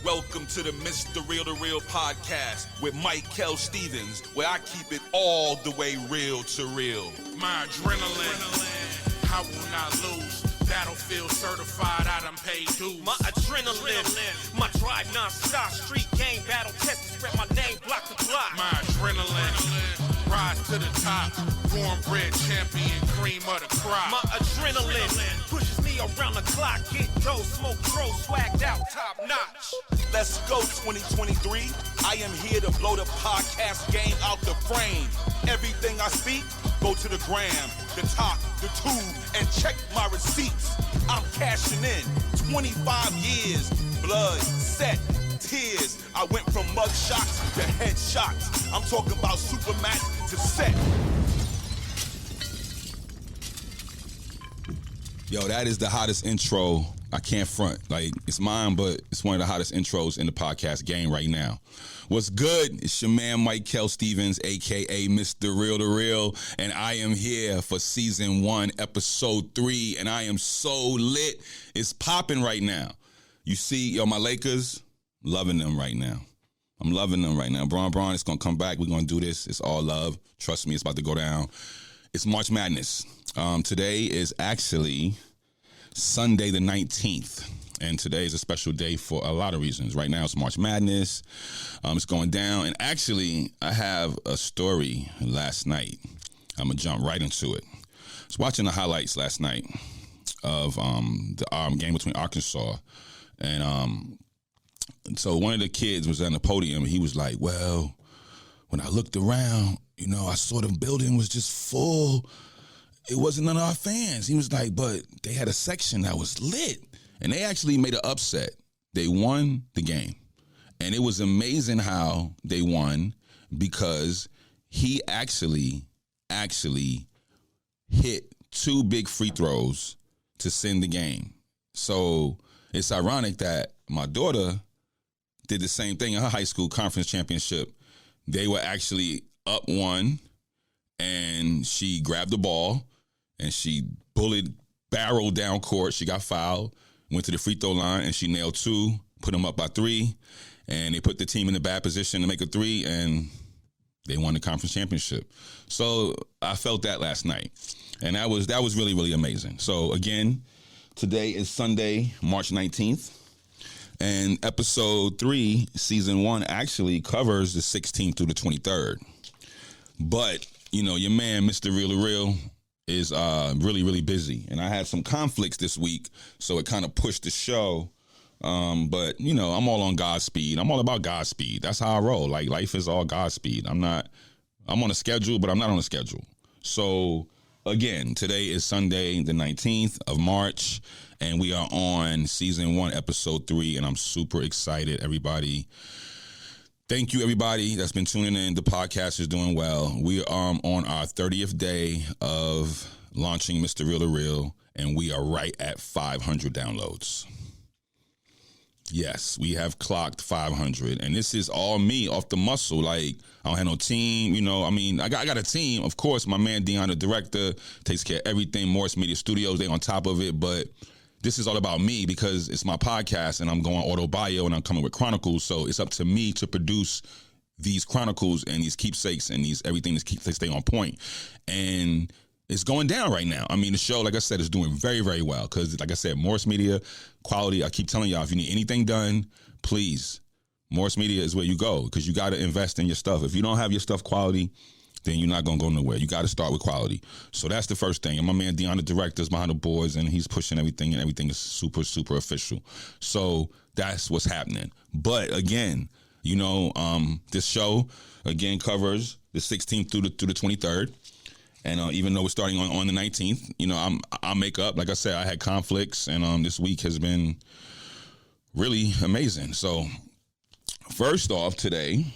Welcome to the Mr. Real to Real podcast with MICAAL Stevens, where I keep it all the way real to real. My adrenaline, I will not lose. Battlefield certified, I done paid dues. My adrenaline, my drive non-stop. Street game, battle tested, spread my name, block to block. My adrenaline, rise to the top. Cornbread champion, cream of the crop. My adrenaline pushes me around the clock. Get dough, smoke, throw, swagged out, top notch. Let's go 2023. I am here to blow the podcast game out the frame. Everything I speak, go to the gram, the top, the tube, and check my receipts. I'm cashing in 25 years, blood, sweat, tears. I went from mug shots to head shots. I'm talking about Supermax to set. Yo, that is the hottest intro. I can't front. Like, it's mine, but it's one of the hottest intros in the podcast game right now. What's good? It's your man, MICAAL Stevens, a.k.a. Mr. Real to Real, and I am here for Season 1, Episode 3, and I am so lit. It's popping right now. You see, yo, my Lakers, loving them right now. I'm loving them right now. Bron, it's going to come back. We're going to do this. It's all love. Trust me, it's about to go down. It's March Madness. Today is actually Sunday the 19th, and today is a special day for a lot of reasons. Right now it's March Madness. It's going down, and actually I have a story last night. I'm going to jump right into it. I was watching the highlights last night of the game between Arkansas, and so one of the kids was on the podium, and he was like, well, when I looked around, you know, I saw the building was just full. It wasn't none of our fans. He was like, but they had a section that was lit. And they actually made an upset. They won the game. And it was amazing how they won because he actually hit 2 big free throws to send the game. So it's ironic that my daughter did the same thing in her high school conference championship. They were actually up 1, and she grabbed the ball, and she barreled down court. She got fouled, went to the free throw line, and she nailed 2, put them up by 3, and they put the team in the bad position to make a 3, and they won the conference championship. So I felt that last night, and that was really, really amazing. So again, today is Sunday, March 19th, and Episode 3, Season 1, actually covers the 16th through the 23rd. But, you know, your man, Mr. Real to Real, is really, really busy. And I had some conflicts this week, so it kind of pushed the show. But, you know, I'm all on Godspeed. I'm all about Godspeed. That's how I roll. Like, life is all Godspeed. I'm on a schedule, but I'm not on a schedule. So, again, today is Sunday, the 19th of March, and we are on Season 1, Episode 3, and I'm super excited, everybody. Thank you, everybody that's been tuning in. The podcast is doing well. We are on our 30th day of launching Mr. Real to Real, and we are right at 500 downloads. Yes, we have clocked 500, and this is all me off the muscle. Like, I don't have no team, you know. I mean, I got a team. Of course, my man Dion, the director, takes care of everything. Morris Media Studios, they on top of it, but this is all about me because it's my podcast and I'm going auto-bio and I'm coming with chronicles. So it's up to me to produce these chronicles and these keepsakes and everything to stay on point. And it's going down right now. I mean, the show, like I said, is doing very, very well because, like I said, Morris Media quality. I keep telling y'all, if you need anything done, please, Morris Media is where you go because you got to invest in your stuff. If you don't have your stuff quality, then you're not going to go nowhere. You got to start with quality. So that's the first thing. And my man Dion, the director, is behind the boards, and he's pushing everything, and everything is super, super official. So that's what's happening. But, again, you know, this show, again, covers the 16th through the 23rd. And even though we're starting on the 19th, you know, I'll make up. Like I said, I had conflicts, and this week has been really amazing. So first off today,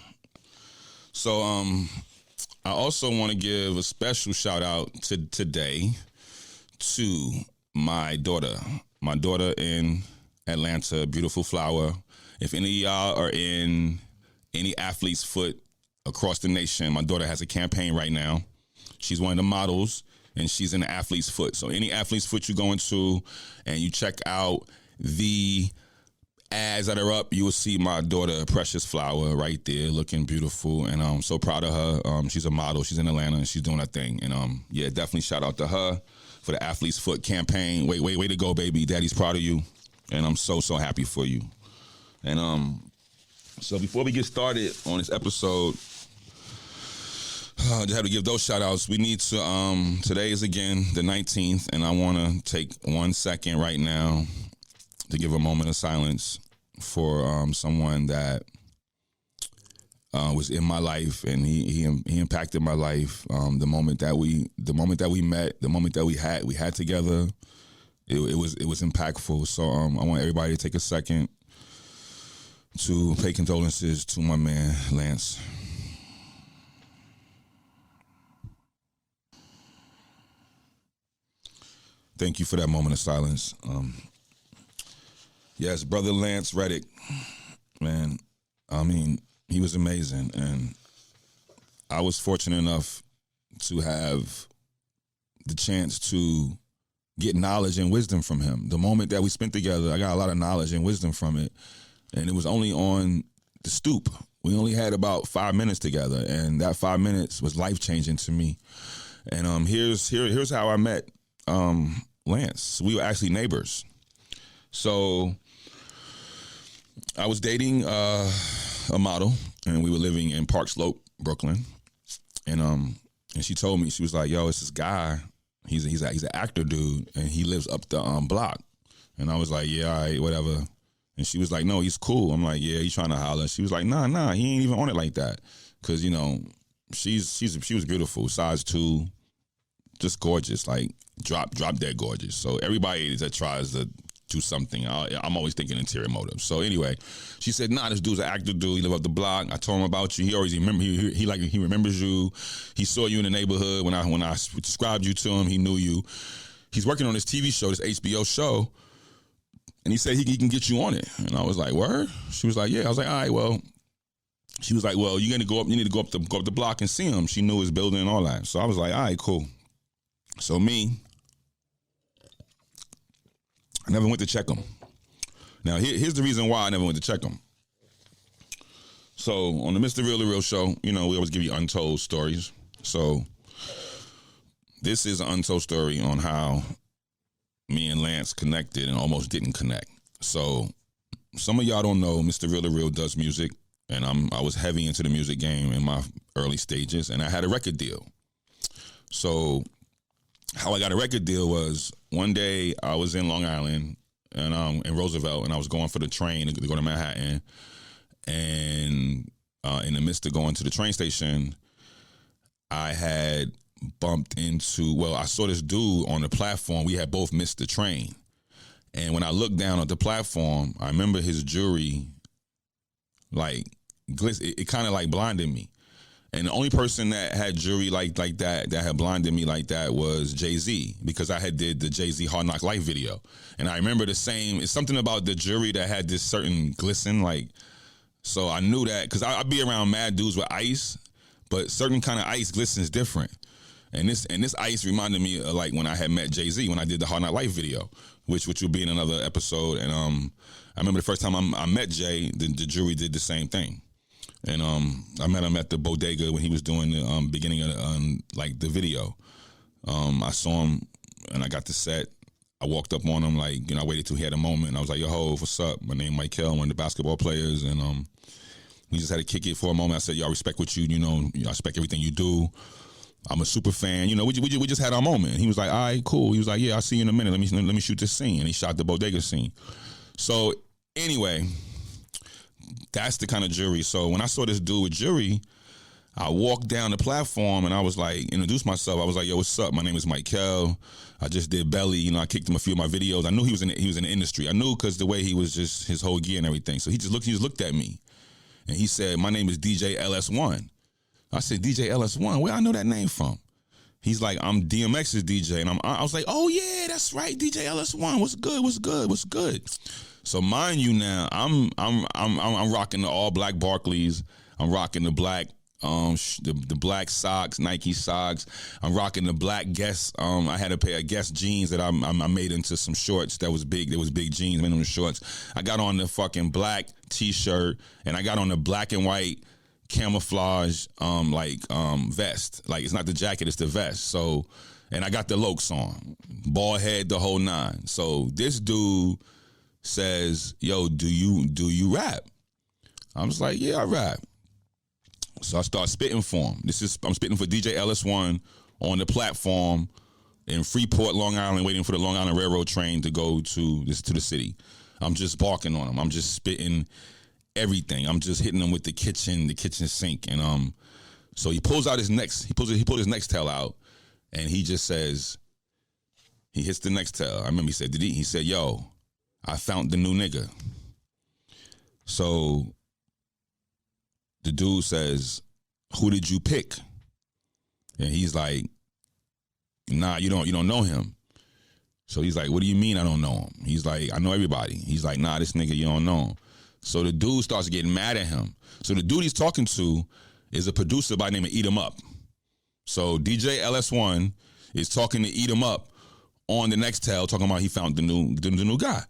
I also want to give a special shout out today to my daughter in Atlanta, beautiful flower. If any of y'all are in any athlete's foot across the nation, my daughter has a campaign right now. She's one of the models, and she's in the athlete's foot. So any athlete's foot you go into and you check out the ads that are up, you will see my daughter, Precious Flower, right there, looking beautiful, and I'm so proud of her. She's a model. She's in Atlanta, and she's doing her thing. And yeah, definitely shout out to her for the Athlete's Foot campaign. Way to go, baby. Daddy's proud of you, and I'm so happy for you. And so before we get started on this episode, I just have to give those shout outs. We need to, today is again the 19th, and I want to take 1 second right now to give a moment of silence for someone that was in my life, and he impacted my life. The moment that we met, the moment that we had together, it was impactful. So I want everybody to take a second to pay condolences to my man Lance. Thank you for that moment of silence. Yes, brother Lance Reddick, man, I mean, he was amazing. And I was fortunate enough to have the chance to get knowledge and wisdom from him. The moment that we spent together, I got a lot of knowledge and wisdom from it. And it was only on the stoop. We only had about 5 minutes together, and that 5 minutes was life-changing to me. And here's how I met Lance. We were actually neighbors. So I was dating a model, and we were living in Park Slope, Brooklyn. And she told me, she was like, "Yo, it's this guy. He's an actor dude, and he lives up the block." And I was like, "Yeah, all right, whatever." And she was like, "No, he's cool." I'm like, "Yeah, he's trying to holler." She was like, Nah, he ain't even on it like that, because she was beautiful, size 2, just gorgeous, like drop dead gorgeous. So everybody that tries to do something, I'm always thinking interior motives. So anyway, she said, "Nah, this dude's an actor dude. He live up the block. I told him about you. He always he remembers you. He saw you in the neighborhood when I described you to him. He knew you. He's working on this TV show, this HBO show, and he said he can get you on it." And I was like, "Word?" She was like, "Yeah." I was like, "All right, well." She was like, "Well, you need to go up the block and see him." She knew his building and all that. So I was like, "All right, cool." So I never went to check him. Now, here's the reason why I never went to check him. So on the Mr. Real the Real show, we always give you untold stories. So this is an untold story on how me and Lance connected and almost didn't connect. So some of y'all don't know Mr. Real the Real does music, and I was heavy into the music game in my early stages, and I had a record deal. So how I got a record deal was one day I was in Long Island and in Roosevelt, and I was going for the train to go to Manhattan. And in the midst of going to the train station, I had bumped into, I saw this dude on the platform. We had both missed the train. And when I looked down at the platform, I remember his jewelry, like, it kind of like blinded me. And the only person that had jewelry like that had blinded me like that was Jay-Z, because I had did the Jay-Z Hard Knock Life video. And I remember it's something about the jewelry that had this certain glisten, like, so I knew that, because I'd be around mad dudes with ice, but certain kind of ice glistens different. And this ice reminded me of like when I had met Jay-Z, when I did the Hard Knock Life video, which will be in another episode. And I remember the first time I met Jay, the jewelry did the same thing. And I met him at the bodega when he was doing the beginning of the video. I saw him and I got the set. I walked up on him, like, I waited till he had a moment. And I was like, "Yo, Hov, what's up? My name is MICAAL, one of the basketball players." And we just had to kick it for a moment. I said, "Yo, I respect what you, I respect everything you do. I'm a super fan." We just had our moment. And he was like, "All right, cool." He was like, "Yeah, I'll see you in a minute. Let me shoot this scene." And he shot the bodega scene. So anyway, that's the kind of jewelry. So when I saw this dude with jewelry, I walked down the platform and I was like, introduced myself. I was like, "Yo, what's up? My name is MICAAL. I just did Belly. I kicked him a few of my videos." I knew he was in the industry. I knew because the way he was, just his whole gear and everything. So he just looked at me and he said, "My name is DJ LS1. I said, "DJ LS1? Where I know that name from?" He's like, "I'm DMX's DJ." And I was like, "Oh yeah, that's right, DJ LS1. What's good?" So mind you, now I'm rocking the all black Barclays. I'm rocking the black the black socks, Nike socks. I'm rocking the black Guess. I had a pair of Guess jeans that I made into some shorts that was big. There was big jeans, made them shorts. I got on the fucking black T-shirt, and I got on the black and white camouflage vest. Like, it's not the jacket, it's the vest. So, and I got the Lokes on, bald head, the whole nine. So this dude says, "Yo, do you rap?" I was like, "Yeah, I rap." So I start spitting for him. I'm spitting for DJ LS1 on the platform in Freeport, Long Island, waiting for the Long Island Railroad train to go to the city. I'm just barking on him. I'm just spitting everything. I'm just hitting him with the kitchen sink. And so he pulls out his he pulled his Nextel out, and he just says, he hits the Nextel. I remember he said, he said, "Yo, I found the new nigga." So the dude says, "Who did you pick?" And he's like, "Nah, you don't know him." So he's like, "What do you mean I don't know him?" He's like, "I know everybody." He's like, "Nah, this nigga, you don't know him." So the dude starts getting mad at him. So the dude he's talking to is a producer by the name of Eat 'Em Up. So DJ LS1 is talking to Eat 'Em Up on the Nextel, talking about he found the new guy.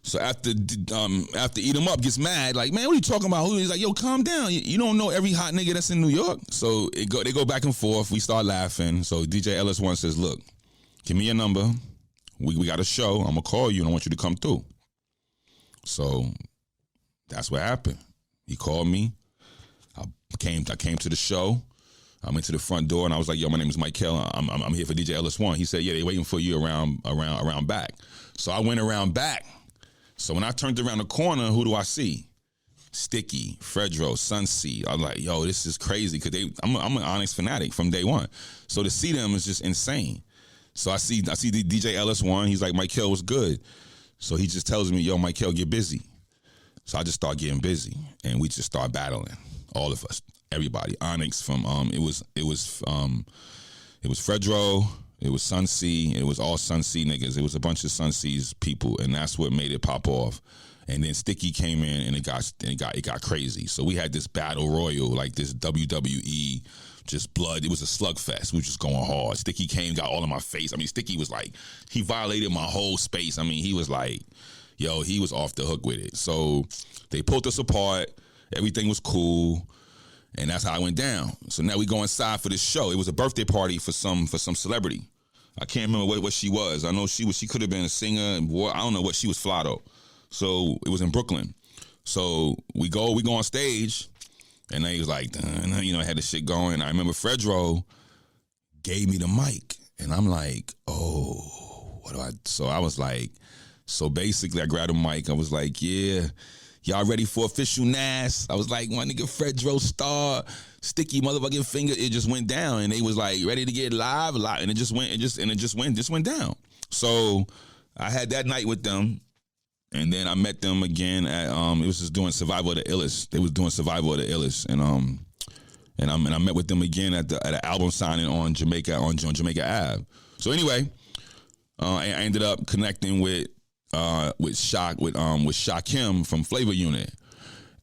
So after Eat 'Em Up gets mad, like, "Man, what are you talking about?" He's like, "Yo, calm down. You don't know every hot nigga that's in New York." So they go back and forth. We start laughing. So DJ LS1 says, "Look, give me your number. We got a show. I'm gonna call you and I want you to come through." So that's what happened. He called me. I came to the show. I went to the front door and I was like, "Yo, my name is MICAAL. I'm here for DJ LS1. He said, "Yeah, they're waiting for you around back." So I went around back. So when I turned around the corner, who do I see? Sticky, Fredro, Sunseed. I'm like, "Yo, this is crazy," because I'm an Onyx fanatic from day one. So to see them is just insane. So I see the DJ LS1. He's like, "MICAAL, what's good?" So he just tells me, "Yo, MICAAL, get busy." So I just start getting busy, and we just start battling, all of us, everybody. Onyx from it was Fredro, it was Sunsea, it was all Sunsea niggas. It was a bunch of Sunsea's people, and that's what made it pop off. And then Sticky came in, and it got crazy. So we had this battle royal, like this WWE, just blood. It was a slugfest. We were just going hard. Sticky came, got all in my face. I mean, Sticky was like, he violated my whole space. I mean, he was like, yo, he was off the hook with it. So they pulled us apart. Everything was cool. And that's how I went down. So now we go inside for this show. It was a birthday party for some celebrity. I can't remember what she was. I know she could have been a singer. I don't know what she was, fly though. So it was in Brooklyn. So we go on stage, and they was like, had the shit going. I remember Fredro gave me the mic, and I'm like, oh, what do I? So I was like, so basically I grabbed the mic. I was like, yeah, y'all ready for official Nas? I was like, my nigga Fredro Star, Sticky motherfucking finger. It just went down, and they was like ready to get live, and it just went down. So I had that night with them. And then I met them again at it was just doing Survival of the Illest. They was doing Survival of the Illest, and I met with them again at an album signing on Jamaica Ave. So anyway, I ended up connecting with Shakim from Flavor Unit,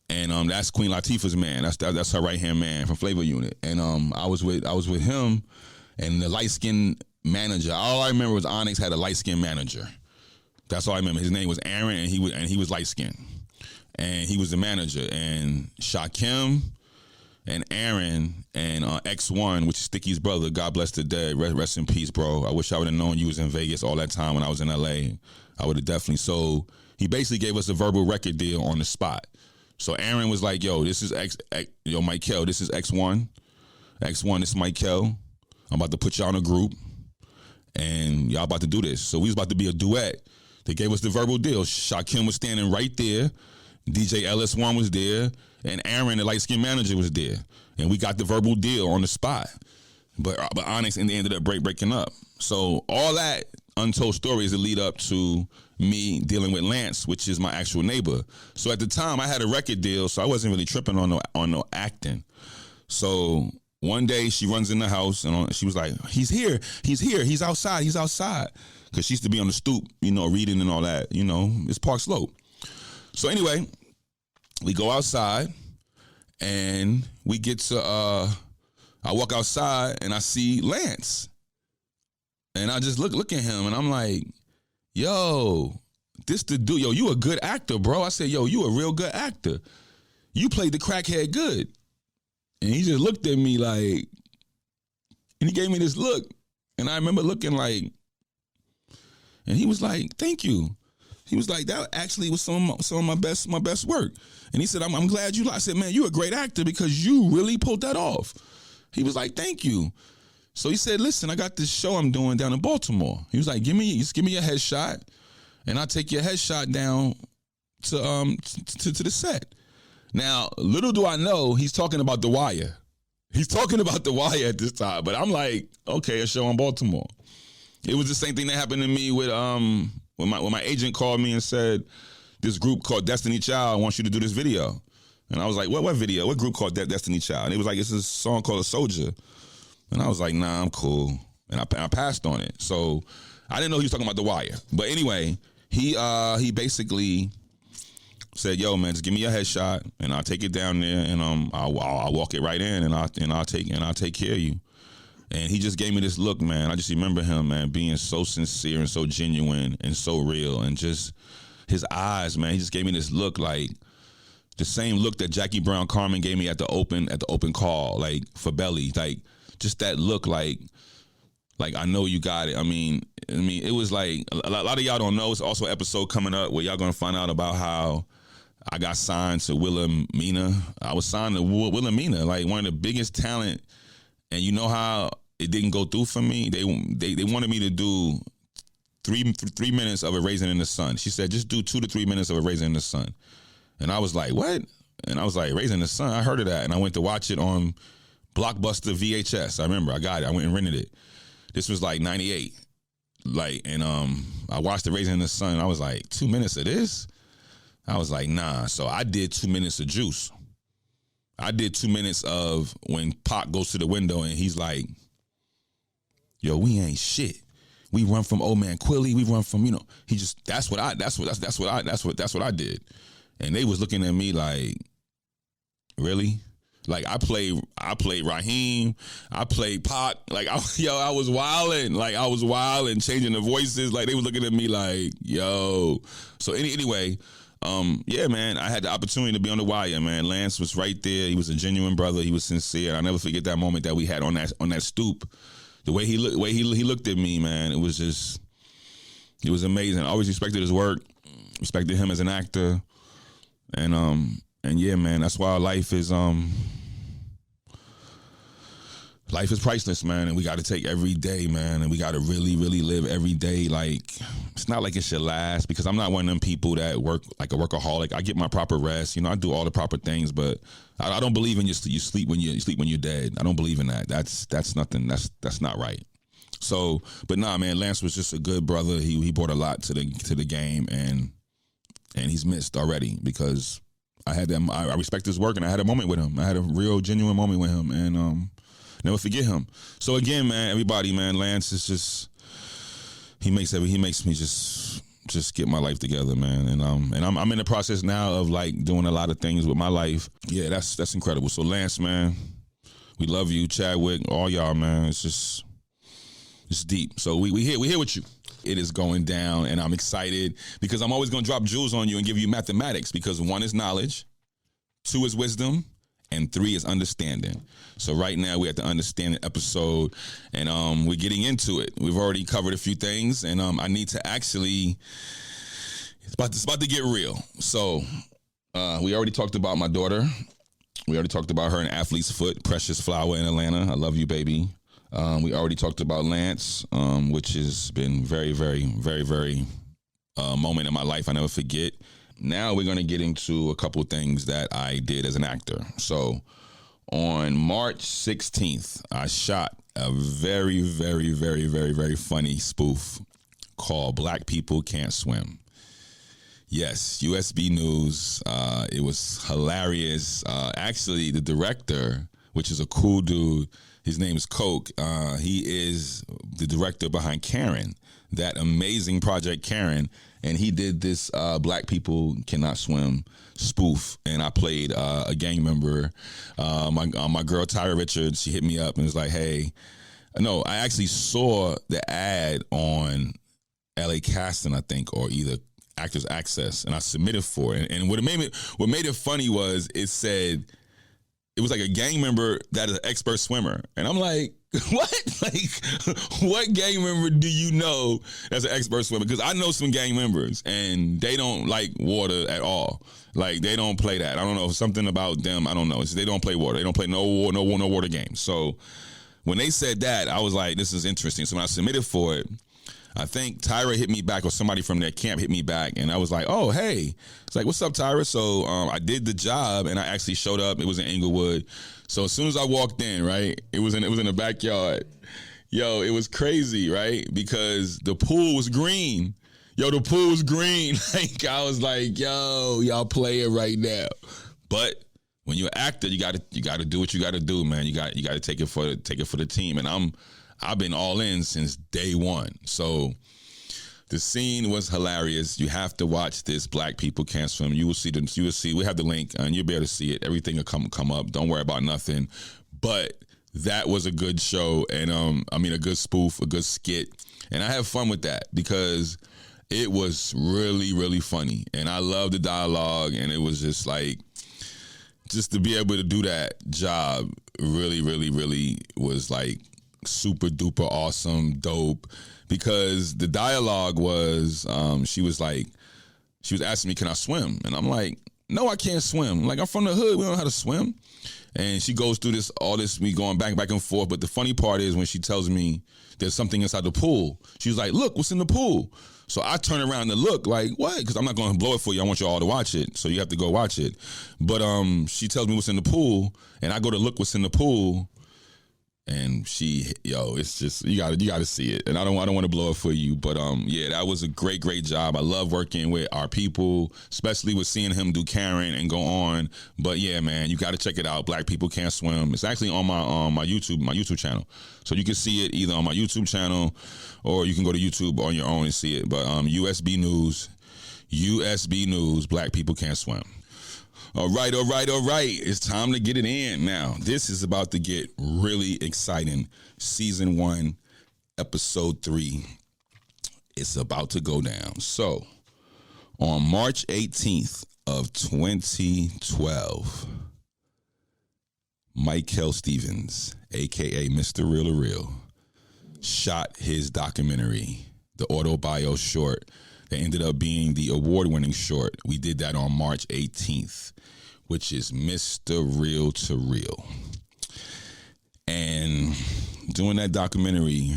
and that's Queen Latifah's man. That's her right hand man from Flavor Unit, and I was with him and the light skinned manager. All I remember was Onyx had a light skinned manager. That's all I remember. His name was Aaron, and he was light skinned, and he was the manager. And Shakim and Aaron and X1, which is Sticky's brother, God bless the dead, rest in peace, bro. I wish I would have known you was in Vegas all that time when I was in LA. I would have definitely. So he basically gave us a verbal record deal on the spot. So Aaron was like, "Yo, this is MICAAL, this is X1, this is MICAAL. I'm about to put y'all in a group, and y'all about to do this. So we was about to be a duet." They gave us the verbal deal. Shakim was standing right there. DJ LS1 was there. And Aaron, the light-skinned manager, was there. And we got the verbal deal on the spot. But Onyx ended up breaking up. So all that untold story is a lead up to me dealing with Lance, which is my actual neighbor. So at the time, I had a record deal, so I wasn't really tripping on no acting. So one day, she runs in the house, and she was like, he's here, he's outside. Because she used to be on the stoop, reading and all that. It's Park Slope. So anyway, we go outside, And we get to, I walk outside and I see Lance. And I just look at him and I'm like, yo, this the dude. Yo, you a good actor, bro. I said, yo, you a real good actor. You played the crackhead good. And he just looked at me like, and he gave me this look. And I remember looking like, and he was like, thank you. He was like, that actually was some of my best work. And he said, I'm glad you. I said, man, you a great actor because you really pulled that off. He was like, thank you. So he said, listen, I got this show I'm doing down in Baltimore. He was like, give me a headshot, and I'll take your headshot down to the set. Now, little do I know, he's talking about The Wire. He's talking about The Wire at this time, but I'm like, okay, a show in Baltimore. It was the same thing that happened to me with when my agent called me and said, this group called Destiny Child wants you to do this video. And I was like, what video? What group called Destiny Child? And it was like, it's a song called A Soldier. And I was like, nah, I'm cool. And I passed on it. So I didn't know he was talking about The Wire. But anyway, he basically said, yo, man, just give me your headshot and I'll take it down there and I'll walk it right in and I'll take care of you. And he just gave me this look, man. I just remember him, man, being so sincere and so genuine and so real, and just his eyes, man. He just gave me this look, like the same look that Jackie Brown Carmen gave me at the open call, like for Belly, like just that look, like I know you got it. I mean, it was like a lot of y'all don't know. It's also an episode coming up where y'all gonna find out about how I got signed to Wilhelmina. I was signed to Wilhelmina, like one of the biggest talent. And you know how it didn't go through for me? They wanted me to do three minutes of A Raisin in the Sun. She said, just do 2 to 3 minutes of A Raisin in the Sun. And I was like, what? And I was like, Raisin in the Sun? I heard of that. And I went to watch it on Blockbuster VHS. I remember, I got it. I went and rented it. This was like 98. And I watched The Raisin in the Sun. And I was like, 2 minutes of this? I was like, nah. So I did 2 minutes of Juice. I did 2 minutes of when Pac goes to the window and he's like, yo, we ain't shit. We run from Old Man Quilly. We run from, that's what I did. And they was looking at me like, really? Like I played Raheem. I played Pac. Like I was wilding. Like I was wild and changing the voices. Like they were looking at me like, yo. So anyway, yeah, man, I had the opportunity to be on The Wire, man. Lance was right there. He was a genuine brother. He was sincere. I'll never forget that moment that we had on that stoop. The way he looked at me, man, it was amazing. I always respected his work, respected him as an actor. And yeah, man, that's why life is priceless, man, and we got to take every day, man, and we got to really, really live every day. Like, it's not like it should last, because I'm not one of them people that work like a workaholic. I get my proper rest, I do all the proper things, but I don't believe in you sleep when you're dead. I don't believe in that. That's nothing. That's not right. So, but nah, man, Lance was just a good brother. He brought a lot to the game, and he's missed already, because I respect his work, and I had a moment with him. I had a real genuine moment with him, and never forget him. So again, man, everybody, man, Lance is just, he makes me just get my life together, man. And I'm in the process now of like doing a lot of things with my life. Yeah, that's incredible. So Lance, man, we love you, Chadwick, all y'all, man. It's deep. So we here with you. It is going down, and I'm excited because I'm always gonna drop jewels on you and give you mathematics, because 1 is knowledge, 2 is wisdom, and 3 is understanding. So right now we're at the understanding episode, and we're getting into it. We've already covered a few things, and I need to actually, it's about to get real. So we already talked about my daughter. We already talked about her in Athlete's Foot, Precious Flower in Atlanta. I love you, baby. We already talked about Lance, which has been very, very, very, very moment in my life I never forget. Now we're going to get into a couple of things that I did as an actor. So on March 16th, I shot a very, very, very, very, very funny spoof called Black People Can't Swim. Yes, USB News. It was hilarious. Actually, the director which is a cool dude. His name is Coke. He is the director behind Karen, that amazing project Karen, and he did this Black People Cannot Swim spoof, and I played a gang member. My girl Tyra Richards, she hit me up and was like, hey, no, I actually saw the ad on LA Casting, I think, or either Actors Access, and I submitted for it. And what made it funny was it said it was like a gang member that is an expert swimmer, and I'm like, what? Like, what gang member do you know that's an expert swimmer? Because I know some gang members, and they don't like water at all. Like, they don't play that. I don't know, something about them. I don't know. They don't play water. They don't play no water games. So when they said that, I was like, this is interesting. So when I submitted for it, I think Tyra hit me back, or somebody from their camp hit me back, and I was like, oh, hey. It's like, what's up, Tyra? So I did the job, and I actually showed up. It was in Inglewood. So as soon as I walked in, right, it was in the backyard. Yo, it was crazy, right? Because the pool was green. Yo, the pool was green. Like, I was like, yo, y'all play it right now. But when you're an actor, you gotta do what you gotta do, man. You gotta take it for the team. And I've been all in since day one. So the scene was hilarious. You have to watch this. Black People Can't Swim. You will see. We have the link, and you'll be able to see it. Everything will come up. Don't worry about nothing. But that was a good show, and a good spoof, a good skit, and I have fun with that because it was really, really funny, and I love the dialogue, and it was just like, just to be able to do that job really, really, really was like super duper awesome, dope, because the dialogue was, she was asking me, can I swim? And I'm like, no, I can't swim. Like, I'm from the hood, we don't know how to swim. And she goes through all this, me going back and forth. But the funny part is when she tells me there's something inside the pool, she was like, look, what's in the pool? So I turn around to look like, what? Because I'm not going to blow it for you. I want you all to watch it. So you have to go watch it. But she tells me what's in the pool, and I go to look what's in the pool. And it's just, you gotta see it. And I don't want to blow it for you, but yeah, that was a great job. I love working with our people, especially with seeing him do Karen and go on. But yeah, man, you got to check it out. Black People Can't Swim. It's actually on my YouTube channel, so you can see it either on my YouTube channel or you can go to YouTube on your own and see it. But USB News, Black People Can't Swim. All right. It's time to get it in now. This is about to get really exciting. Season 1, episode 3. It's about to go down. So, on March 18th of 2012, MICAAL Stevens, a.k.a. Mr. Real or Real, shot his documentary, the autobio short, that ended up being the award-winning short. We did that on March 18th, which is Mr. Real to Real. And doing that documentary,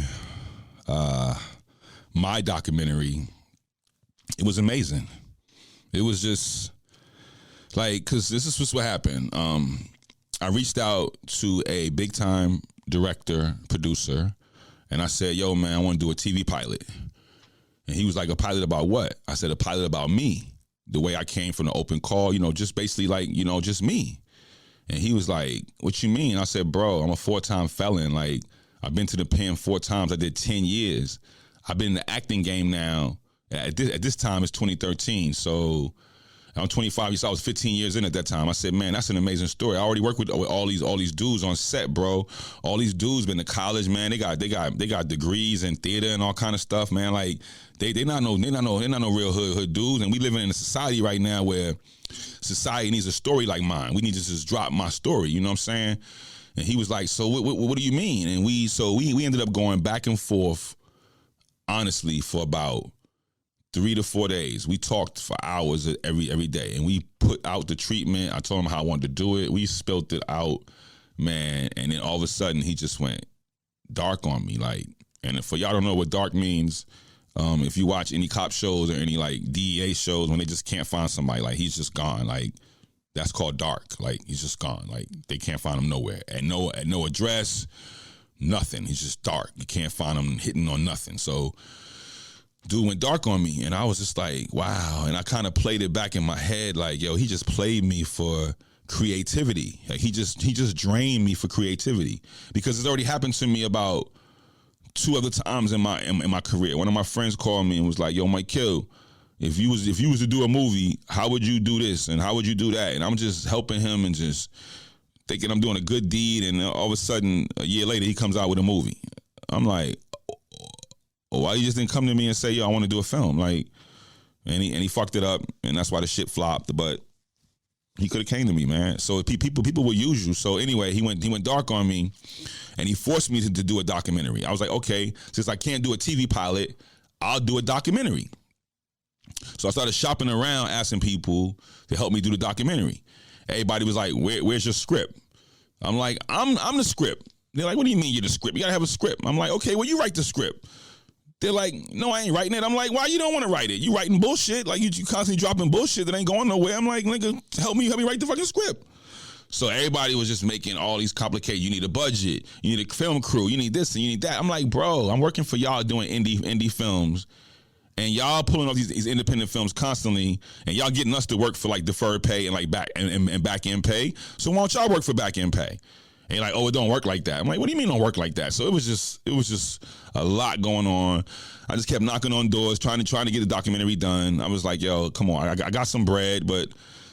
my documentary, it was amazing. It was just like, because this is what happened. I reached out to a big-time director, producer, and I said, yo, man, I want to do a TV pilot. And he was like, a pilot about what? I said, a pilot about me. The way I came from the open call, just basically like, just me. And he was like, what you mean? I said, bro, I'm a 4-time felon. Like, I've been to the pen 4 times. I did 10 years. I've been in the acting game now. At this time, it's 2013. So I'm 25. So I was 15 years in at that time. I said, man, that's an amazing story. I already worked with all these dudes on set, bro. All these dudes been to college, man. They got degrees in theater and all kind of stuff, man. Like they not no real hood dudes. And we living in a society right now where society needs a story like mine. We need to just drop my story. You know what I'm saying? And he was like, so what do you mean? And we ended up going back and forth, honestly, for about 3 to 4 days. We talked for hours every day, and we put out the treatment. I told him how I wanted to do it. We spelled it out, man. And then all of a sudden, he just went dark on me. Like, and for y'all don't know what dark means, if you watch any cop shows or any like DEA shows, when they just can't find somebody, like he's just gone. Like that's called dark. Like he's just gone. Like they can't find him nowhere. At no address, nothing. He's just dark. You can't find him hitting on nothing. So dude went dark on me, and I was just like, wow. And I kind of played it back in my head like, yo, he just played me for creativity. Like he just drained me for creativity because it's already happened to me about 2 other times in my career. One of my friends called me and was like, "Yo, MICAAL, if you was to do a movie, how would you do this and how would you do that?" And I'm just helping him and just thinking I'm doing a good deed, and all of a sudden, a year later, he comes out with a movie. I'm like, why you just didn't come to me and say, "Yo, I want to do a film"? Like, and he fucked it up, and that's why the shit flopped. But he could have came to me, man. So people will use you. So anyway, he went dark on me, and he forced me to do a documentary. I was like, okay, since I can't do a TV pilot, I'll do a documentary. So I started shopping around, asking people to help me do the documentary. Everybody was like, where's your script? I'm like, I'm the script. They're like, what do you mean you're the script? You gotta have a script. I'm like, okay, well, you write the script. They're like, no, I ain't writing it. I'm like, why you don't want to write it? You writing bullshit. Like, you constantly dropping bullshit that ain't going nowhere. I'm like, nigga, help me write the fucking script. So everybody was just making all these complicated, you need a budget, you need a film crew, you need this and you need that. I'm like, bro, I'm working for y'all doing indie films, and y'all pulling off these independent films constantly, and y'all getting us to work for like deferred pay and like back end pay. So why don't y'all work for back end pay? And you're like, oh, it don't work like that. I'm like, what do you mean don't work like that? So it was just a lot going on. I just kept knocking on doors, trying to get the documentary done. I was like, yo, come on, I got some bread. But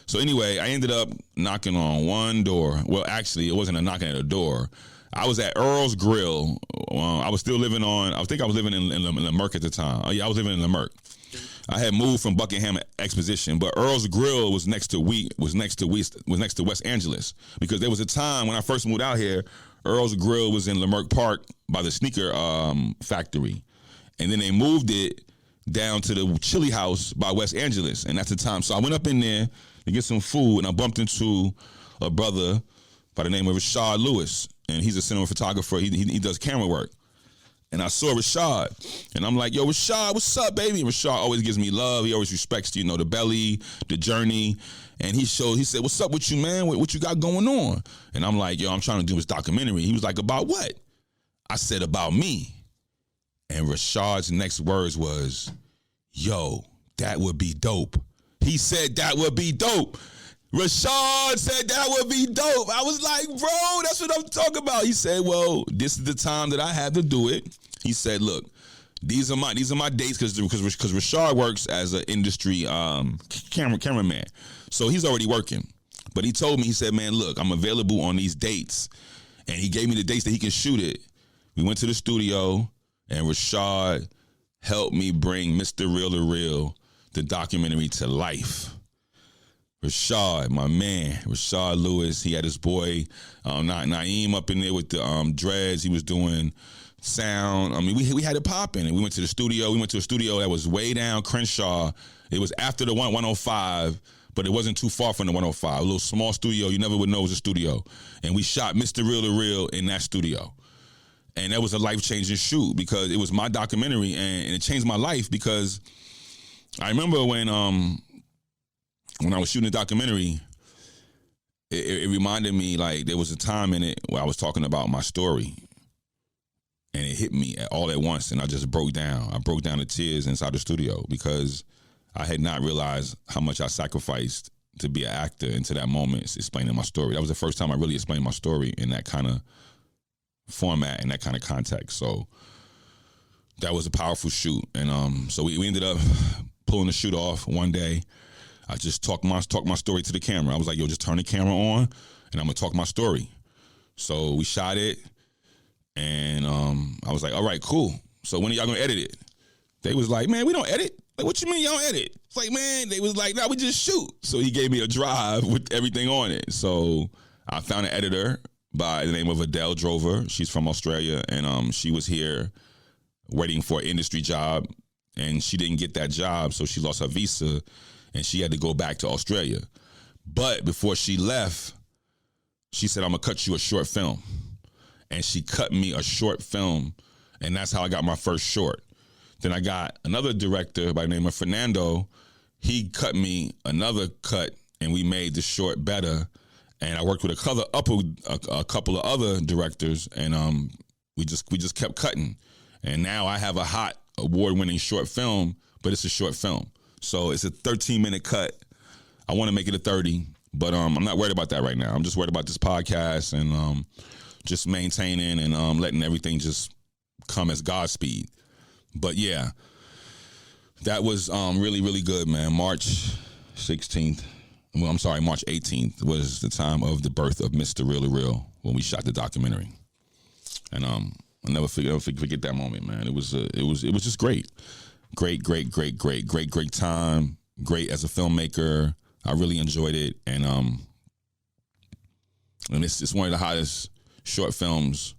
so anyway, I ended up knocking on one door. Well, actually, it wasn't a knocking at a door. I was at Earl's Grill. I was still living on, I think I was living in Lemerck at the time. Oh yeah, I was living in Lemerck. I had moved from Buckingham Exposition, but Earl's Grill was next to West Angeles, because there was a time when I first moved out here, Earl's Grill was in Lemerck Park by the sneaker factory, and then they moved it down to the Chili House by West Angeles, and that's the time. So I went up in there to get some food, and I bumped into a brother by the name of Rashad Lewis, and he's a cinema photographer. He does camera work. And I saw Rashad, and I'm like, yo, Rashad, what's up, baby? And Rashad always gives me love. He always respects, the belly, the journey. And he said, what's up with you, man? What you got going on? And I'm like, yo, I'm trying to do this documentary. He was like, about what? I said, about me. And Rashad's next words was, yo, that would be dope. He said that would be dope. Rashad said that would be dope. I was like, bro, that's what I'm talking about. He said, well, this is the time that I had to do it. He said, look, these are my dates because Rashad works as an industry cameraman. So he's already working. But he told me, he said, man, look, I'm available on these dates. And he gave me the dates that he can shoot it. We went to the studio, and Rashad helped me bring Mr. Real to Real, the documentary, to life. Rashad, my man, Rashad Lewis, he had his boy Naeem up in there with the dreads. He was doing sound. I mean, we had it popping, and we went to the studio. We went to a studio that was way down Crenshaw. It was after the 105, but it wasn't too far from the 105. A little small studio. You never would know it was a studio. And we shot Mr. Real to Real in that studio. And that was a life-changing shoot because it was my documentary, and it changed my life because I remember when I was shooting the documentary, it reminded me, like, there was a time in it where I was talking about my story, and it hit me all at once, and I just broke down. I broke down to tears inside the studio because I had not realized how much I sacrificed to be an actor into that moment, explaining my story. That was the first time I really explained my story in that kind of format, in that kind of context. So that was a powerful shoot, and so we ended up pulling the shoot off one day. I just talked my story to the camera. I was like, yo, just turn the camera on, and I'm going to talk my story. So we shot it, and I was like, all right, cool. So when are y'all going to edit it? They was like, man, we don't edit. Like, what you mean y'all edit? It's like, man, they was like, nah, we just shoot. So he gave me a drive with everything on it. So I found an editor by the name of Adele Drover. She's from Australia, and she was here waiting for an industry job, and she didn't get that job, so she lost her visa, and she had to go back to Australia. But before she left, she said, I'm going to cut you a short film. And she cut me a short film, and that's how I got my first short. Then I got another director by the name of Fernando. He cut me another cut, and we made the short better. And I worked with a couple of other directors, and we just kept cutting. And now I have a hot award-winning short film, but it's a short film. So it's a 13-minute cut. I want to make it a 30, But I'm not worried about that right now. I'm just worried about this podcast and just maintaining and letting everything just come as Godspeed. But yeah, that was really, really good, man. March 16th. Well, I'm sorry, March 18th was the time of the birth of Mr. Really Real when we shot the documentary. And I'll never forget that moment, man. It was just great. Great time. Great as a filmmaker. I really enjoyed it. And it's one of the hottest short films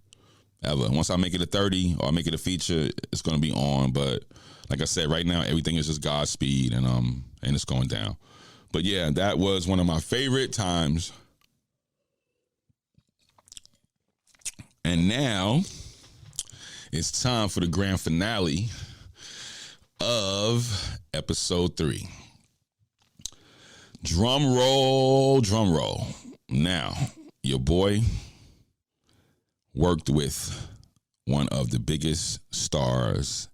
ever. Once I make it a 30 or I make it a feature, it's gonna be on. But like I said, right now everything is just Godspeed and it's going down. But yeah, that was one of my favorite times. And now it's time for the grand finale of episode 3. Drum roll, drum roll. Now, your boy worked with one of the biggest stars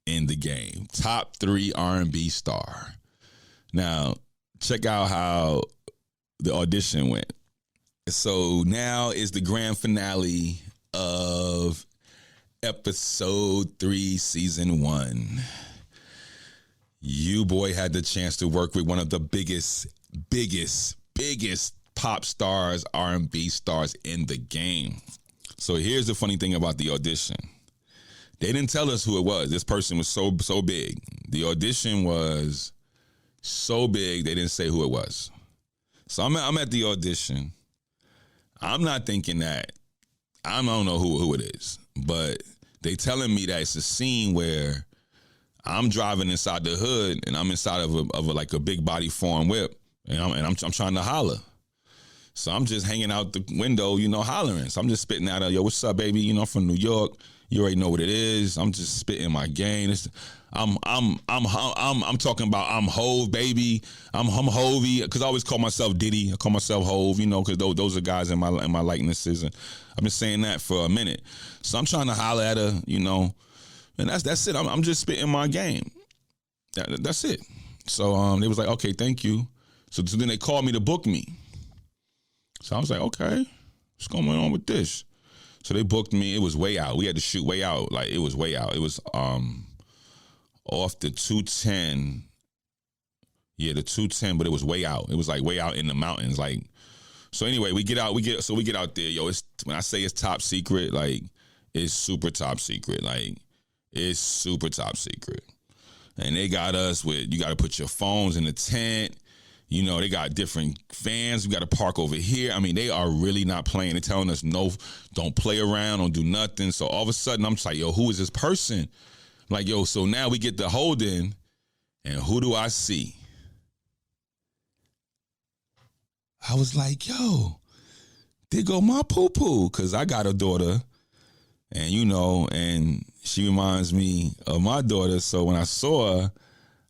in the game. Top 3 R&B star. Now, check out how the audition went. So now is the grand finale of episode 3, season 1. You boy had the chance to work with one of the biggest pop stars, R&B stars in the game. So here's the funny thing about the audition. They didn't tell us who it was. This person was so big. The audition was so big, they didn't say who it was. So I'm at the audition. I'm not thinking that, I don't know who it is, but they telling me that it's a scene where I'm driving inside the hood and I'm inside of a big body foreign whip and I'm trying to holler. So I'm just hanging out the window, hollering. So I'm just spitting out, yo, what's up, baby? I'm from New York. You already know what it is. I'm just spitting my game. I'm talking about I'm Hove, baby. I'm Hovey, because I always call myself Diddy. I call myself Hove, because those are guys in my likenesses, and I've been saying that for a minute. So I'm trying to holler at her, and that's it. I'm just spitting my game. That's it. So they was like, okay, thank you. So then they called me to book me. So I was like, okay, what's going on with this? So they booked me. It was way out. We had to shoot way out. Like, it was way out. It was off the 210. Yeah, the 210, but it was way out. It was like way out in the mountains. Like, so anyway, we get out there. Yo, when I say it's top secret, like, it's super top secret. Like, it's super top secret. And they got us with, you got to put your phones in the tent. They got different fans. We got to park over here. I mean, they are really not playing. They're telling us, no, don't play around, don't do nothing. So all of a sudden, I'm just like, yo, who is this person? Like, yo, so now we get the hold in, and who do I see? I was like, yo, there go my poo-poo, because I got a daughter, and, and she reminds me of my daughter. So when I saw her,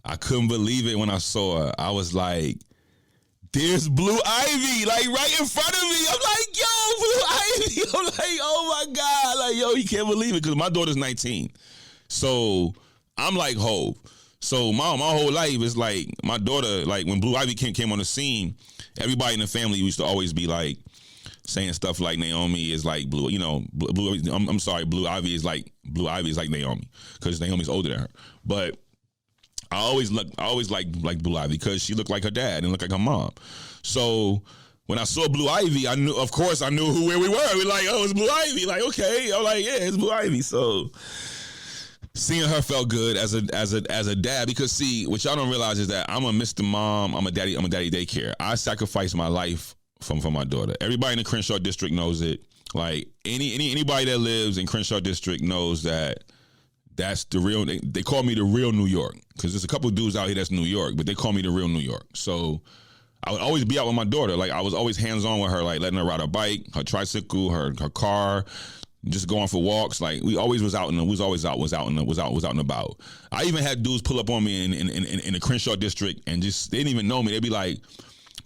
I couldn't believe it when I saw her. I was like, there's Blue Ivy, like, right in front of me. I'm like, yo, Blue Ivy. I'm like, oh, my God. Like, yo, you can't believe it, because my daughter's 19. So I'm like Hove. So my whole life is like, my daughter, like, when Blue Ivy came on the scene, everybody in the family used to always be like, saying stuff like Naomi is like Blue, I'm sorry, Blue Ivy is like Naomi, because Naomi's older than her. But I always like Blue Ivy because she looked like her dad and looked like her mom. So when I saw Blue Ivy, I knew where we were. We like, oh, it's Blue Ivy. Like, okay. I'm like, yeah, it's Blue Ivy. So seeing her felt good as a dad, because see, what y'all don't realize is that I'm a Mr. Mom, I'm a daddy daycare. I sacrificed my life for my daughter. Everybody in the Crenshaw district knows it. Like, anybody that lives in Crenshaw district knows that. That's the real, they call me the real New York, because there's a couple of dudes out here that's New York, but they call me the real New York. So I would always be out with my daughter. Like, I was always hands-on with her, like letting her ride her bike, her tricycle, her car, just going for walks. Like, we always was out and about. I even had dudes pull up on me in the Crenshaw district and just, they didn't even know me. They'd be like,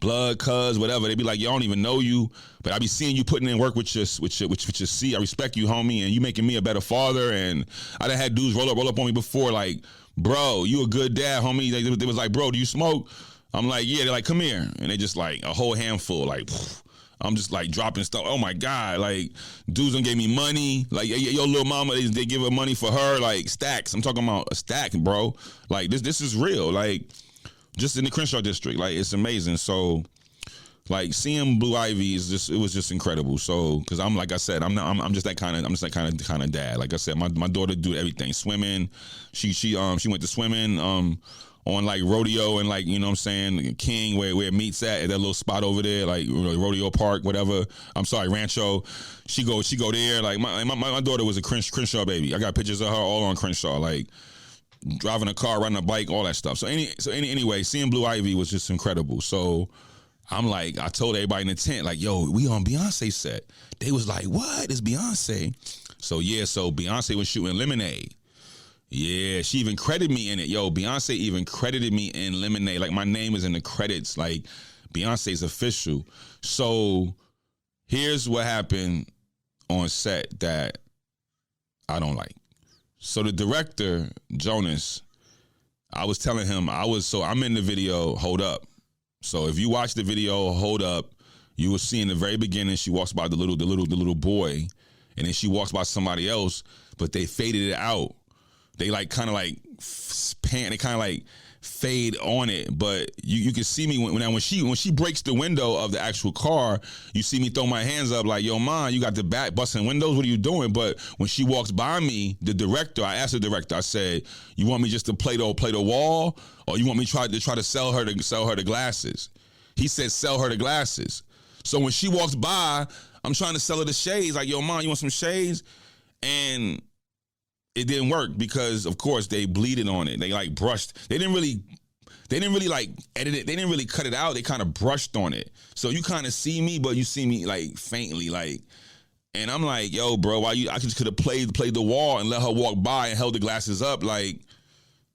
blood, cuz, whatever. They be like, yo, I don't even know you, but I be seeing you putting in work with your C. I respect you, homie, and you making me a better father. And I done had dudes roll up on me before, like, bro, you a good dad, homie. They was like, bro, do you smoke? I'm like, yeah. They're like, come here. And they just like a whole handful, like, pfft. I'm just like dropping stuff. Oh my God. Like, dudes done gave me money. Like, yo, little mama, they give her money for her, like stacks. I'm talking about a stack, bro. Like, this is real. Like, just in the Crenshaw district. Like, it's amazing. So, like, seeing Blue Ivy it was just incredible. So, cause I'm, like I said, I'm just that kind of dad. Like I said, my daughter do everything. Swimming. She went to swimming, on like rodeo and like, you know what I'm saying, King, where it meets at that little spot over there, like rodeo park, whatever. I'm sorry, Rancho. She go there. Like my daughter was a Crenshaw baby. I got pictures of her all on Crenshaw, like driving a car, riding a bike, all that stuff. So anyway, seeing Blue Ivy was just incredible. So I'm like, I told everybody in the tent, like, yo, we on Beyonce set. They was like, what? It's Beyonce. So yeah, so Beyonce was shooting Lemonade. Yeah, she even credited me in it. Yo, Beyonce even credited me in Lemonade. Like, my name is in the credits. Like, Beyonce's official. So here's what happened on set that I don't like. So the director, Jonas, I was telling him, I'm in the video, Hold Up. So if you watch the video, Hold Up, you will see in the very beginning, she walks by the little boy, and then she walks by somebody else, but they faded it out. They like kind of like pan. They kind of like fade on it, but you can see me when she breaks the window of the actual car. You see me throw my hands up like, yo, man, you got the back busting windows. What are you doing? But when she walks by me, the director, I asked the director, I said, you want me just to play the wall, or you want me to try to sell her the glasses? He said, sell her the glasses. So when she walks by, I'm trying to sell her the shades. Like, yo, man, you want some shades? And it didn't work because, of course, they bleeded on it. They like brushed. They didn't really like edit it. They didn't really cut it out. They kind of brushed on it. So you kind of see me, but you see me like faintly, like. And I'm like, yo, bro, I just could have played the wall and let her walk by and held the glasses up. Like,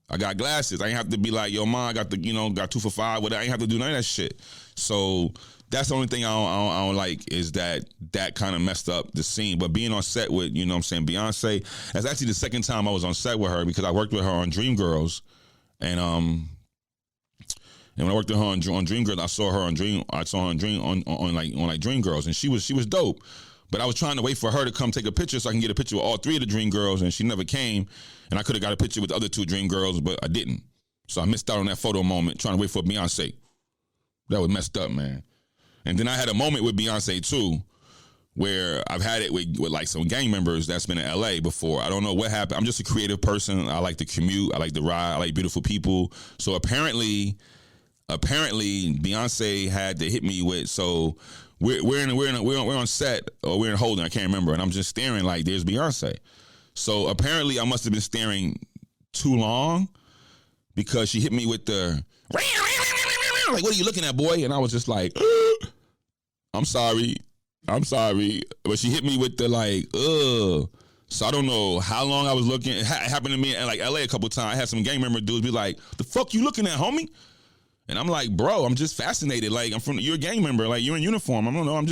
I got glasses. I ain't have to be like, yo, man, I got got 2 for $5. Whatever. I ain't have to do none of that shit. So that's the only thing I don't like is that kind of messed up the scene. But being on set with, you know what I'm saying, Beyonce, that's actually the second time I was on set with her because I worked with her on Dreamgirls. And when I worked with her on Dreamgirls, I saw her on Dreamgirls, and she was dope. But I was trying to wait for her to come take a picture so I can get a picture with all 3 of the Dreamgirls, and she never came. And I could have got a picture with the other 2 Dreamgirls, but I didn't. So I missed out on that photo moment trying to wait for Beyonce. That was messed up, man. And then I had a moment with Beyonce, too, where I've had it with like some gang members that's been in L.A. before. I don't know what happened. I'm just a creative person. I like to commute. I like to ride. I like beautiful people. So apparently Beyonce had to hit me with, so we're on set, or we're in holding, I can't remember, and I'm just staring like there's Beyonce. So apparently I must have been staring too long because she hit me with the, like, what are you looking at, boy? And I was just like, I'm sorry. But she hit me with the like, ugh. So I don't know how long I was looking. It happened to me in like LA a couple of times. I had some gang member dudes be like, the fuck you looking at, homie? And I'm like, bro, I'm just fascinated. Like, you're a gang member. Like, you're in uniform. I don't know. I'm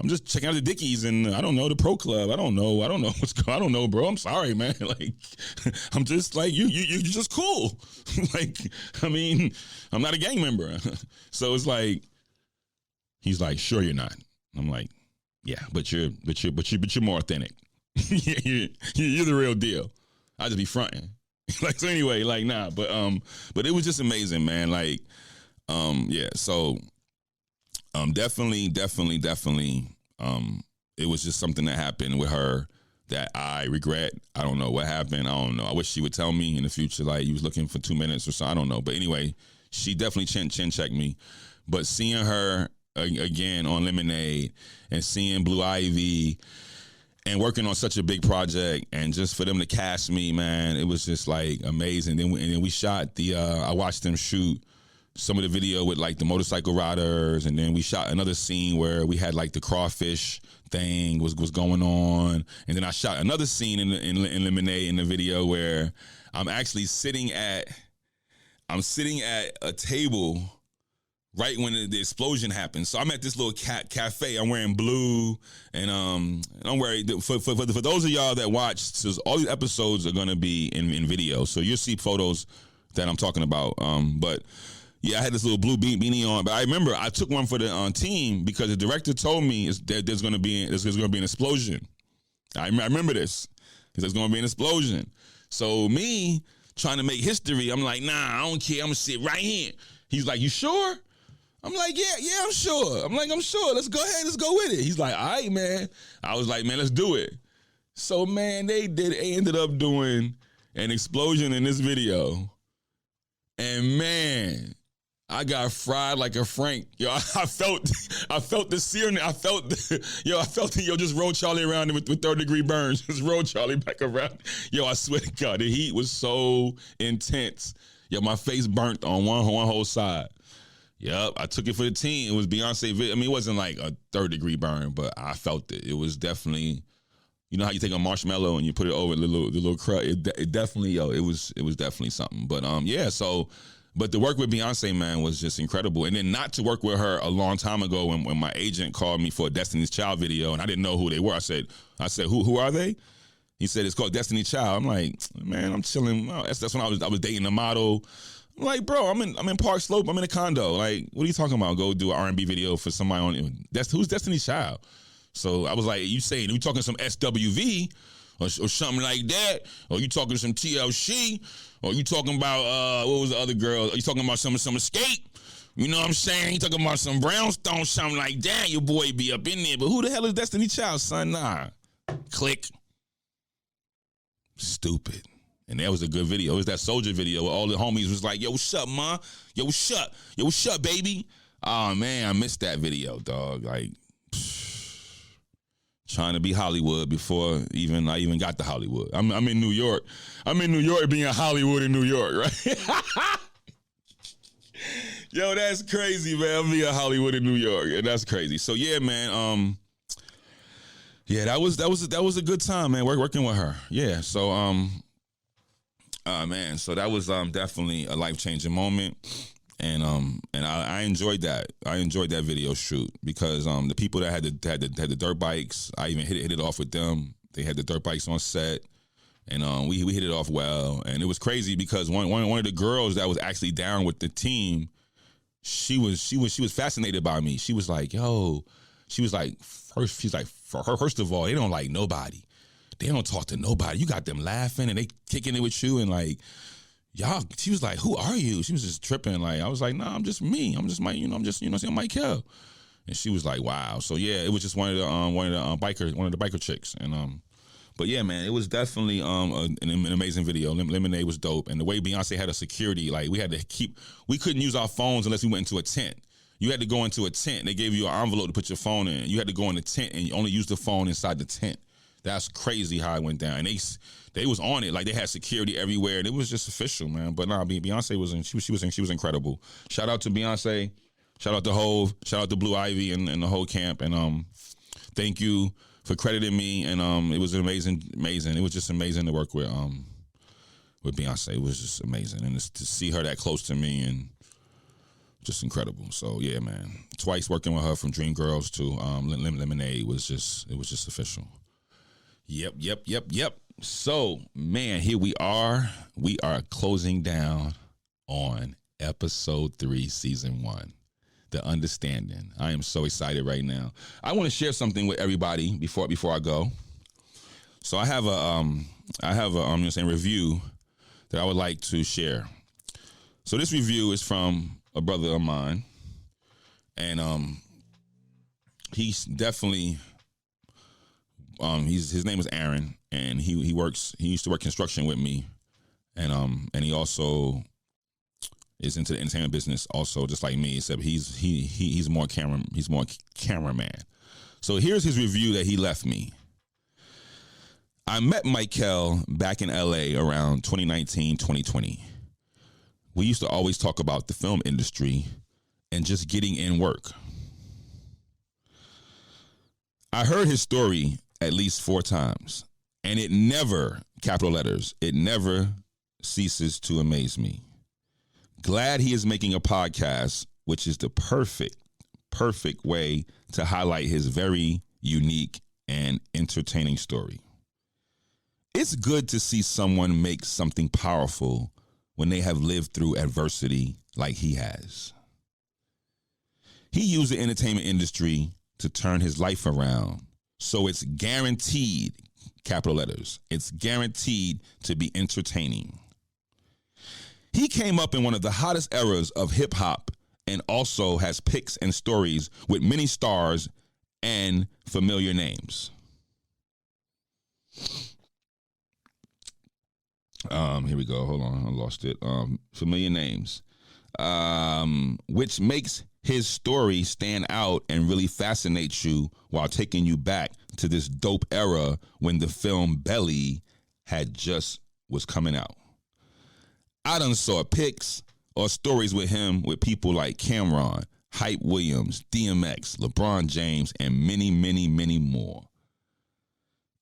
just checking out the Dickies and I don't know, the Pro Club. I don't know what's going on. I don't know, bro. I'm sorry, man. Like, I'm just like, you're just cool. Like, I mean, I'm not a gang member. So it's like, he's like, sure you're not. I'm like, yeah, but you're more authentic. You're the real deal. I just be fronting. Like, so anyway, like, nah, but it was just amazing, man. Like, yeah, so definitely, it was just something that happened with her that I regret. I don't know what happened. I don't know. I wish she would tell me in the future, like, you was looking for 2 minutes or so. I don't know. But anyway, she definitely chin checked me. But seeing her again on Lemonade and seeing Blue Ivy and working on such a big project, and just for them to cast me, man, it was just like amazing. And then we shot I watched them shoot some of the video with like the motorcycle riders, and then we shot another scene where we had like the crawfish thing was going on, and then I shot another scene in Lemonade in the video where I'm actually sitting at a table right when the explosion happened. So I'm at this little cafe. I'm wearing blue, and I'm wearing, for those of y'all that watch, so all these episodes are gonna be in video, so you'll see photos that I'm talking about. But Yeah, I had this little blue beanie on, but I remember I took one for the team because the director told me that there's going to be an explosion. I remember this because there's going to be an explosion. So me trying to make history, I'm like, nah, I don't care. I'm gonna sit right here. He's like, you sure? I'm like, yeah, I'm sure. I'm sure. Let's go ahead. Let's go with it. He's like, all right, man. I was like, man, let's do it. So, man, they ended up doing an explosion in this video. And, man, I got fried like a Frank. Yo, I felt the searing. I felt just roll Charlie around with 3rd-degree burns. Just roll Charlie back around. Yo, I swear to God, the heat was so intense. Yo, my face burnt on one whole side. Yep, I took it for the team. It was Beyonce. I mean, it wasn't like a 3rd-degree burn, but I felt it. It was definitely, you know how you take a marshmallow and you put it over the little crust. It definitely, yo, it was definitely something. But yeah, so. But the work with Beyonce, man, was just incredible. And then not to work with her a long time ago when my agent called me for a Destiny's Child video and I didn't know who they were. I said, who are they? He said, it's called Destiny Child. I'm like, man, I'm chilling. That's when I was dating a model. I'm like, bro, I'm in Park Slope. I'm in a condo. Like, what are you talking about? Go do an R&B video for somebody on, who's Destiny Child? So I was like, you talking some SWV or something like that? Or you talking some TLC? Or you talking about, what was the other girl? Are you talking about some Escape? You know what I'm saying? You talking about some Brownstone, something like that. Your boy be up in there. But who the hell is Destiny Child, son? Nah. Click. Stupid. And that was a good video. It was that Soldier video where all the homies was like, yo, what's up, ma? Yo, what's up? Yo, what's up, baby? Oh, man, I missed that video, dog. Like, trying to be Hollywood before I even got to Hollywood. I'm in New York. I'm in New York being Hollywood in New York, right? Yo, that's crazy, man. I'm being Hollywood in New York, and that's crazy. So yeah, man. Yeah, that was a good time, man. Working with her. Yeah. So man. So that was definitely a life-changing moment. And I enjoyed that. I enjoyed that video shoot because the people that had the dirt bikes, I even hit it off with them. They had the dirt bikes on set, and we hit it off well. And it was crazy because one of the girls that was actually down with the team, she was fascinated by me. She was like, yo, first of all, they don't like nobody. They don't talk to nobody. You got them laughing and they kicking it with you and like. Y'all, she was like, who are you? She was just tripping. Like, I was like, nah, I'm just me. I'm just I'm MICAAL. And she was like, wow. So yeah, it was just one of the biker chicks. And but yeah, man, it was definitely an amazing video. Lemonade was dope. And the way Beyonce had a security, like we couldn't use our phones unless we went into a tent. You had to go into a tent. They gave you an envelope to put your phone in. You had to go in the tent and you only use the phone inside the tent. That's crazy how it went down. And they was on it, like they had security everywhere, and it was just official, man. But nah, Beyonce she was incredible. Shout out to Beyonce, shout out to Hove, shout out to Blue Ivy and the whole camp, and thank you for crediting me. And it was amazing. It was just amazing to work with Beyonce. It was just amazing, and to see her that close to me and just incredible. So yeah, man, twice working with her from Dreamgirls to Lemonade was just official. Yep. So, man, here we are. We are closing down on episode 3, season 1, The Understanding. I am so excited right now. I want to share something with everybody before I go. So I have a review that I would like to share. So this review is from a brother of mine, and he's definitely. His name is Aaron, and he used to work construction with me, and he also is into the entertainment business also, just like me, except he's more cameraman. So here's his review that he left me. I met MICAAL back in LA around 2019, 2020. We used to always talk about the film industry and just getting in work. I heard his story at least 4 times, and it never, capital letters, it never ceases to amaze me. Glad he is making a podcast, which is the perfect way to highlight his very unique and entertaining story. It's good to see someone make something powerful when they have lived through adversity like he has. He used the entertainment industry to turn his life around. So it's guaranteed, capital letters, it's guaranteed to be entertaining. He came up in one of the hottest eras of hip hop and also has picks and stories with many stars and familiar names. Here we go. Hold on. I lost it. Familiar names. Which makes his story stand out and really fascinates you while taking you back to this dope era when the film Belly had just was coming out. I done saw pics or stories with him with people like Cameron, Hype Williams, DMX, LeBron James, and many, many, many more.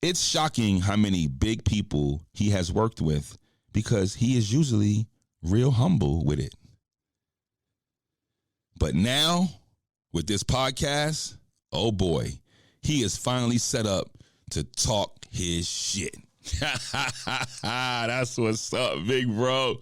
It's shocking how many big people he has worked with because he is usually real humble with it. But now, with this podcast, oh boy, he is finally set up to talk his shit. That's what's up, big bro.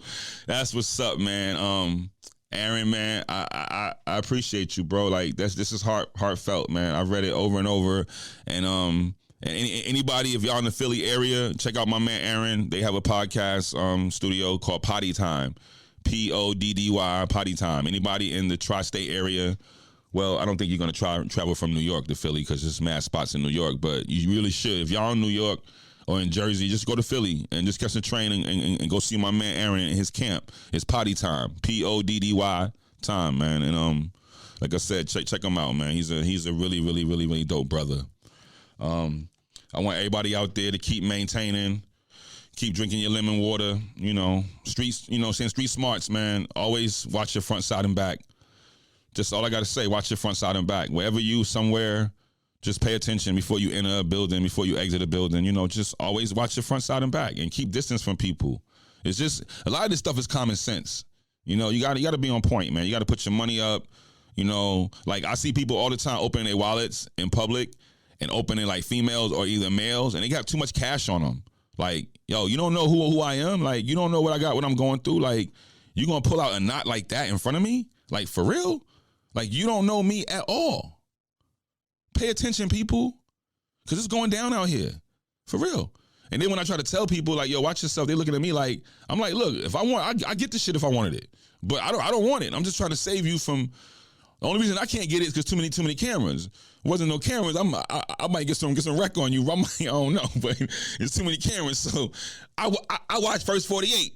That's what's up, man. Aaron, man, I appreciate you, bro. Like this is heartfelt, man. I've read it over and over, and anybody, if y'all in the Philly area, check out my man Aaron. They have a podcast studio called Potty Time, Poddy Potty Time. Anybody in the tri-state area? Well, I don't think you're gonna travel from New York to Philly because there's mad spots in New York, but you really should. If y'all in New York or in Jersey, just go to Philly and just catch a train and go see my man Aaron in his camp. It's Potty Time, Poddy Time, man. And like I said, check him out, man. He's a really, really, really, really dope brother. I want everybody out there to keep maintaining, keep drinking your lemon water. You know, streets. You know, saying street smarts, man. Always watch your front, side, and back. Just all I gotta say, watch your front, side, and back. Wherever you somewhere. Just pay attention before you enter a building, before you exit a building. You know, just always watch your front, side, and back, and keep distance from people. It's just a lot of this stuff is common sense. You know, you got to be on point, man. You got to put your money up. You know, like I see people all the time opening their wallets in public and opening like females or either males, and they got too much cash on them. Like, yo, you don't know who I am. Like, you don't know what I got, what I'm going through. Like, you gonna pull out a knot like that in front of me? Like, for real? Like, you don't know me at all. Pay attention, people, because it's going down out here, for real. And then when I try to tell people, like, yo, watch yourself, they're looking at me like, I'm like, look, if I want, I get this shit if I wanted it. But I don't want it. I'm just trying to save you from, the only reason I can't get it is because too many cameras. Wasn't no cameras, I might get some wreck on you. I don't know, but it's too many cameras. So I watch First 48.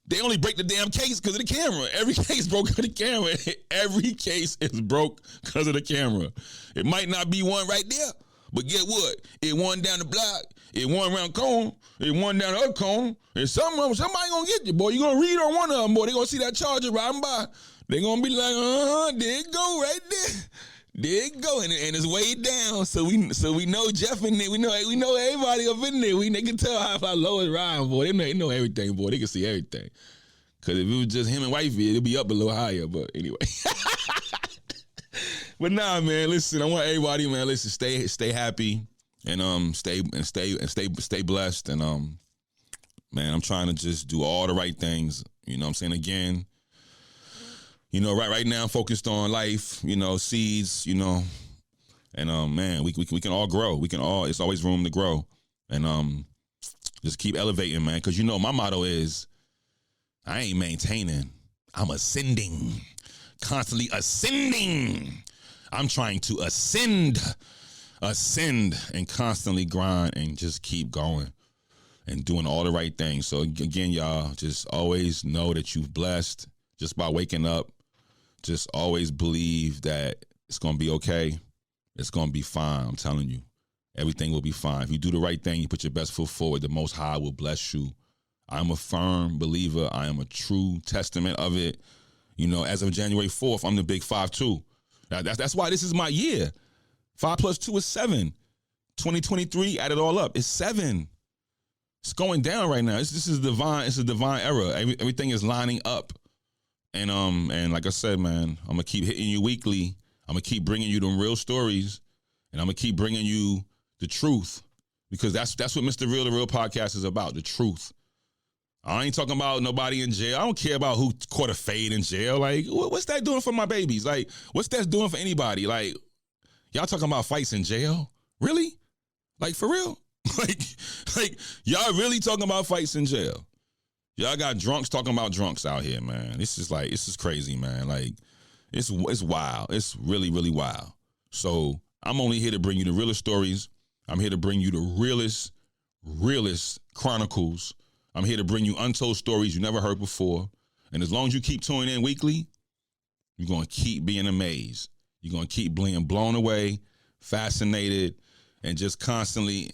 They only break the damn case because of the camera. Every case broke because of the camera. Every case is broke because of the camera. It might not be one right there, but get what? It one down the block. It one around corner. It one down the other corner. And somebody gonna get you, boy. You gonna read on one of them, boy. They gonna see that charger riding by. They gonna be like, there it go right there. There it go, and it's way down. So we know Jeff in there. We know everybody up in there. They can tell how low it's riding, boy. They know everything, boy. They can see everything. Cause if it was just him and wifey, it'd be up a little higher. But anyway. But nah, man. Listen, I want everybody, man. Listen, stay happy and stay blessed. And man, I'm trying to just do all the right things. You know what I'm saying? Again. You know, right now, focused on life, you know, seeds, you know, and man, we can all grow. It's always room to grow, and just keep elevating, man. Because you know, my motto is, I ain't maintaining, I'm ascending, constantly ascending. I'm trying to ascend, and constantly grind and just keep going and doing all the right things. So again, y'all, just always know that you've blessed just by waking up. Just always believe that it's going to be okay. It's going to be fine. I'm telling you, everything will be fine. If you do the right thing, you put your best foot forward, the Most High will bless you. I'm a firm believer. I am a true testament of it. You know, as of January 4th, I'm the big 5'2". That's why this is my year. 5 + 2 is 7. 2023, add it all up, it's 7. It's going down right now. This is divine. It's a divine era. Everything is lining up. And like I said, man, I'm gonna keep hitting you weekly. I'm gonna keep bringing you them real stories, and I'm gonna keep bringing you the truth, because that's what Mr. Real, the Real podcast is about, the truth. I ain't talking about nobody in jail. I don't care about who caught a fade in jail. Like, what's that doing for my babies? Like, what's that doing for anybody? Like, y'all talking about fights in jail? Really? Like, for real? like, y'all really talking about fights in jail? Y'all got drunks talking about drunks out here, man. This is crazy, man. Like, it's wild. It's really, really wild. So I'm only here to bring you the realest stories. I'm here to bring you the realest chronicles. I'm here to bring you untold stories you never heard before. And as long as you keep tuning in weekly, you're going to keep being amazed. You're going to keep being blown away, fascinated, and just constantly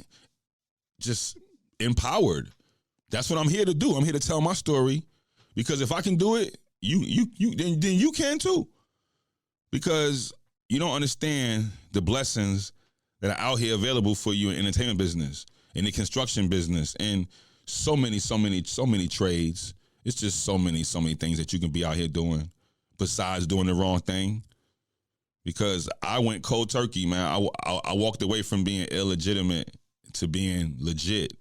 just empowered. That's what I'm here to do. I'm here to tell my story, because if I can do it, then you can too. Because you don't understand the blessings that are out here available for you in the entertainment business, in the construction business, and so many trades. It's just so many things that you can be out here doing besides doing the wrong thing. Because I went cold turkey, man. I walked away from being illegitimate to being legit.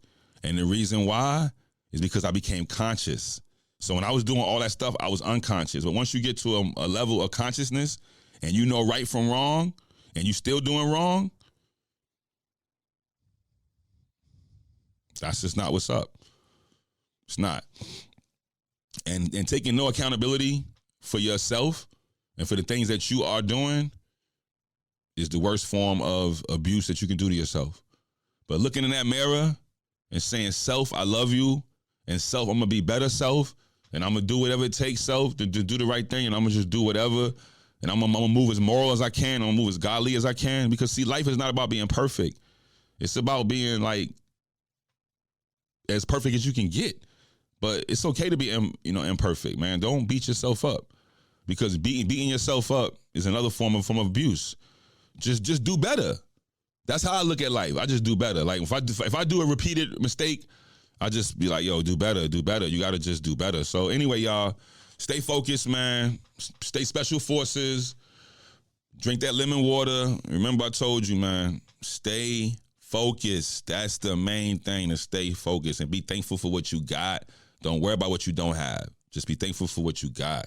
And the reason why is because I became conscious. So when I was doing all that stuff, I was unconscious. But once you get to a level of consciousness and you know right from wrong and you still doing wrong, that's just not what's up. It's not. And taking no accountability for yourself and for the things that you are doing is the worst form of abuse that you can do to yourself. But looking in that mirror and saying, self, I love you, and self, I'm going to be better self, and I'm going to do whatever it takes, self, to do the right thing, and I'm going to just do whatever, and I'm going to move as moral as I can, I'm going to move as godly as I can, because, see, life is not about being perfect. It's about being, like, as perfect as you can get. But it's okay to be, imperfect, man. Don't beat yourself up, because beating yourself up is another form of abuse. Just do better. That's how I look at life. I just do better. Like, if I do a repeated mistake, I just be like, yo, do better. You got to just do better. So anyway, y'all, stay focused, man. Stay special forces. Drink that lemon water. Remember I told you, man, stay focused. That's the main thing, to stay focused and be thankful for what you got. Don't worry about what you don't have. Just be thankful for what you got.